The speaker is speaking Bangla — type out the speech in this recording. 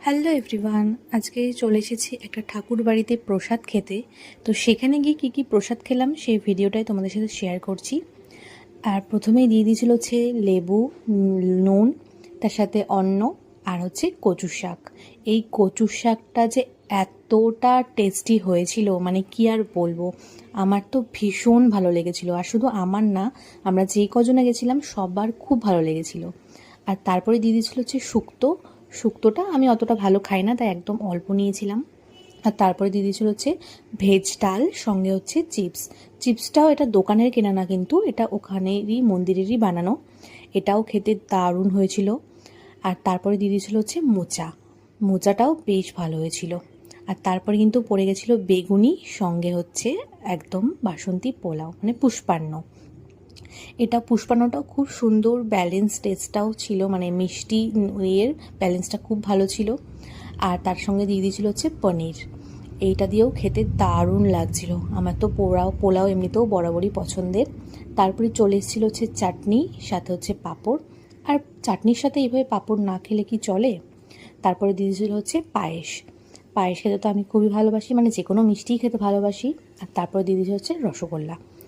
হ্যালো এভরিওয়ান, আজকে চলে এসেছি একটা ঠাকুর বাড়িতে প্রসাদ খেতে। তো সেখানে গিয়ে কী কী প্রসাদ খেলাম সেই ভিডিওটাই তোমাদের সাথে শেয়ার করছি। আর প্রথমেই দিয়ে দিয়েছিল হচ্ছে লেবু, নুন, তার সাথে অন্ন, আর হচ্ছে কচু শাক। এই কচু শাকটা যে এতটা টেস্টি হয়েছিল, মানে কি আর বলবো, আমার তো ভীষণ ভালো লেগেছিল। আর শুধু আমার না, আমরা যেই কজনে গেছিলাম সবার খুব ভালো লেগেছিল। আর তারপরে দিয়ে দিয়েছিল হচ্ছে শুক্তোটা আমি অতটা ভালো খাই না, তাই একদম অল্প নিয়েছিলাম। আর তারপরে দিয়ে দিয়েছিল হচ্ছে ভেজ ডাল, সঙ্গে হচ্ছে চিপসটাও এটা দোকানের কেনা না, কিন্তু এটা ওখানেরই মন্দিরেরই বানানো। এটাও খেতে দারুণ হয়েছিল। আর তারপরে দিয়ে দিয়েছিল হচ্ছে মোচাটাও বেশ ভালো হয়েছিল। আর তারপরে কিন্তু পড়ে গেছিলো বেগুনি, সঙ্গে হচ্ছে একদম বাসন্তী পোলাও, মানে পুষ্পান্ন। এটা পুষ্পান্নটাও খুব সুন্দর, ব্যালেন্স টেস্টটাও ছিল, মানে মিষ্টি এর ব্যালেন্সটা খুব ভালো ছিল। আর তার সঙ্গে দিয়ে দিয়েছিল হচ্ছে পনির। এইটা দিয়েও খেতে দারুণ লাগছিল। আমার তো পোলাও এমনিতেও বরাবরই পছন্দের। তারপরে চলে এসেছিল হচ্ছে চাটনি, সাথে হচ্ছে পাঁপড়। আর চাটনির সাথে এইভাবে পাঁপড় না খেলে কি চলে। তারপরে দিয়ে দিয়েছিল হচ্ছে পায়েস খেতে তো আমি খুবই ভালোবাসি, মানে যে কোনো মিষ্টিই খেতে ভালোবাসি। আর তারপরে দিয়ে দিয়েছিল হচ্ছে রসগোল্লা।